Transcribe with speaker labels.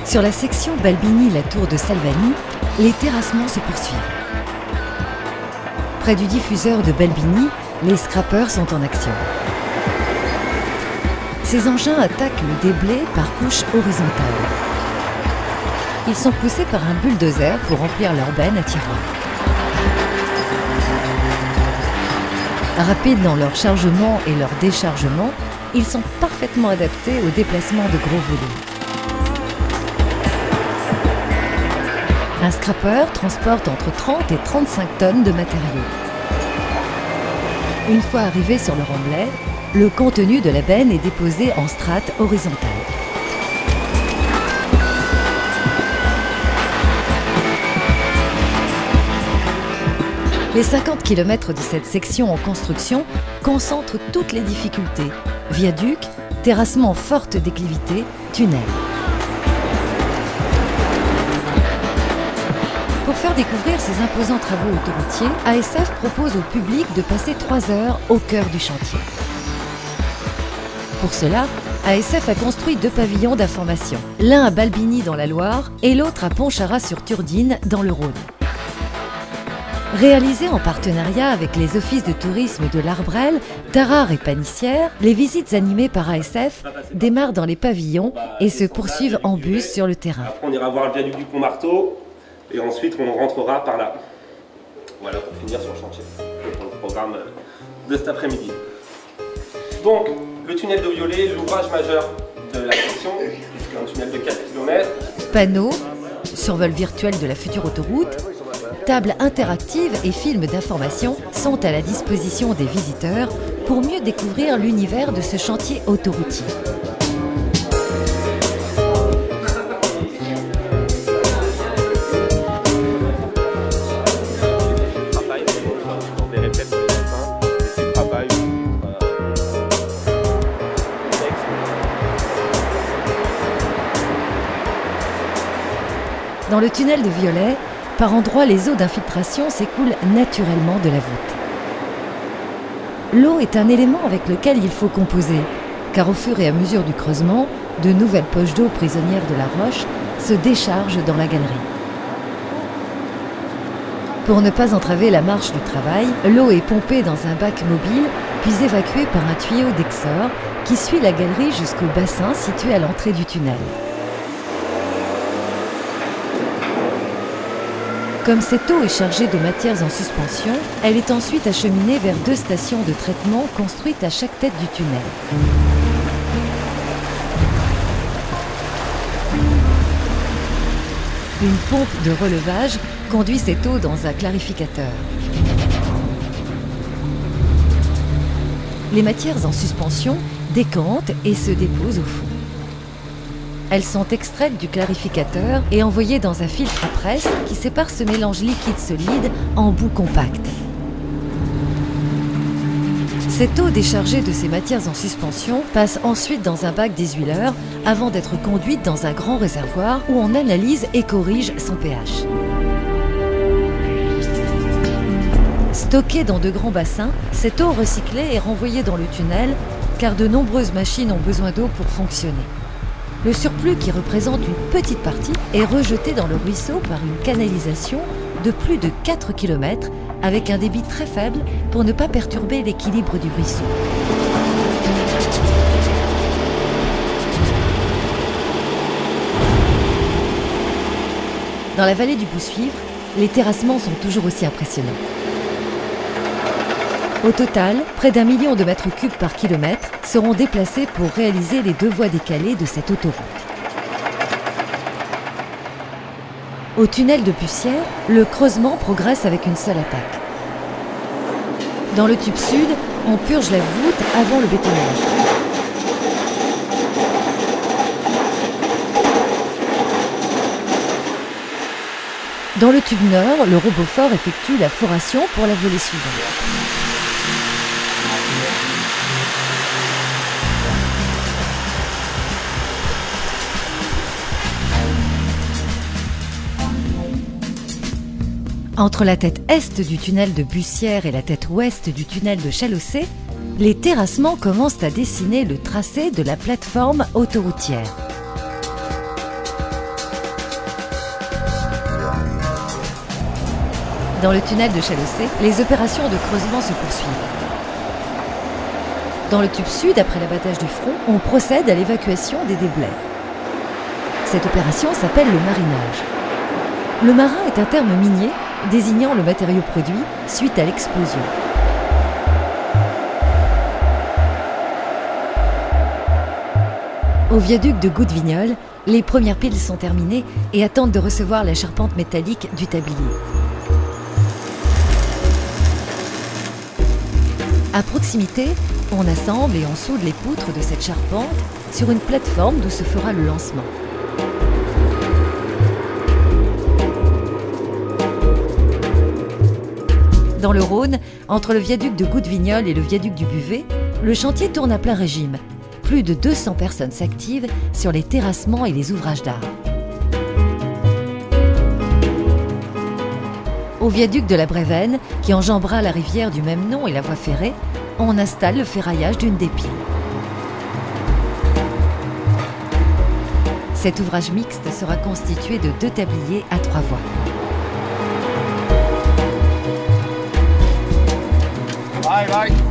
Speaker 1: Sur la section Balbini-La Tour de Salvani, les terrassements se poursuivent. Près du diffuseur de Balbini, les scrappers sont en action. Ces engins attaquent le déblai par couche horizontale. Ils sont poussés par un bulldozer pour remplir leur benne à tiroir. Rapides dans leur chargement et leur déchargement, ils sont parfaitement adaptés au déplacement de gros volumes. Un scrapper transporte entre 30 et 35 tonnes de matériaux. Une fois arrivé sur le remblai, le contenu de la benne est déposé en strate horizontale. Les 50 km de cette section en construction concentrent toutes les difficultés: viaducs, terrassements forte déclivité, tunnels. Pour faire découvrir ces imposants travaux autoroutiers, ASF propose au public de passer 3 heures au cœur du chantier. Pour cela, ASF a construit 2 pavillons d'information, l'un à Balbini dans la Loire et l'autre à Pontcharrat-sur-Turdine dans le Rhône. Réalisé en partenariat avec les offices de tourisme de l'Arbrel, Tarare et Panissière, les visites animées par ASF démarrent dans les pavillons et se poursuivent en bus sur le terrain.
Speaker 2: Après, on ira voir le viaduc du Pont-Marteau et ensuite on rentrera par là. Voilà, pour finir sur le chantier, pour le programme de cet après-midi. Donc, le tunnel de Violet, l'ouvrage majeur de la section, c'est un tunnel de 4 km.
Speaker 1: Panneaux, survol virtuel de la future autoroute, tables interactives et films d'information sont à la disposition des visiteurs pour mieux découvrir l'univers de ce chantier autoroutier. Dans le tunnel de Violet, par endroits, les eaux d'infiltration s'écoulent naturellement de la voûte. L'eau est un élément avec lequel il faut composer, car au fur et à mesure du creusement, de nouvelles poches d'eau prisonnières de la roche se déchargent dans la galerie. Pour ne pas entraver la marche du travail, l'eau est pompée dans un bac mobile, puis évacuée par un tuyau d'exor qui suit la galerie jusqu'au bassin situé à l'entrée du tunnel. Comme cette eau est chargée de matières en suspension, elle est ensuite acheminée vers 2 stations de traitement construites à chaque tête du tunnel. Une pompe de relevage conduit cette eau dans un clarificateur. Les matières en suspension décantent et se déposent au fond. Elles sont extraites du clarificateur et envoyées dans un filtre à presse qui sépare ce mélange liquide-solide en bout compacte. Cette eau déchargée de ces matières en suspension passe ensuite dans un bac désuileur avant d'être conduite dans un grand réservoir où on analyse et corrige son pH. Stockée dans de grands bassins, cette eau recyclée est renvoyée dans le tunnel car de nombreuses machines ont besoin d'eau pour fonctionner. Le surplus, qui représente une petite partie, est rejeté dans le ruisseau par une canalisation de plus de 4 km avec un débit très faible pour ne pas perturber l'équilibre du ruisseau. Dans la vallée du Boussuivre, les terrassements sont toujours aussi impressionnants. Au total, près d'1 million de mètres cubes par kilomètre seront déplacés pour réaliser les 2 voies décalées de cette autoroute. Au tunnel de Bussière, le creusement progresse avec une seule attaque. Dans le tube sud, on purge la voûte avant le bétonnage. Dans le tube nord, le robot fort effectue la foration pour la volée suivante. Entre la tête est du tunnel de Bussière et la tête ouest du tunnel de Chalossé, les terrassements commencent à dessiner le tracé de la plateforme autoroutière. Dans le tunnel de Chalossé, les opérations de creusement se poursuivent. Dans le tube sud, après l'abattage du front, on procède à l'évacuation des déblais. Cette opération s'appelle le marinage. Le marin est un terme minier désignant le matériau produit suite à l'explosion. Au viaduc de Goutte-Vignoles, les premières piles sont terminées et attendent de recevoir la charpente métallique du tablier. À proximité, on assemble et on soude les poutres de cette charpente sur une plateforme d'où se fera le lancement. Dans le Rhône, entre le viaduc de Goutte-Vignoles et le viaduc du Buvet, le chantier tourne à plein régime. Plus de 200 personnes s'activent sur les terrassements et les ouvrages d'art. Au viaduc de la Brévenne, qui enjambera la rivière du même nom et la voie ferrée, on installe le ferraillage d'une des piles. Cet ouvrage mixte sera constitué de 2 tabliers à 3 voies.
Speaker 3: Bye bye.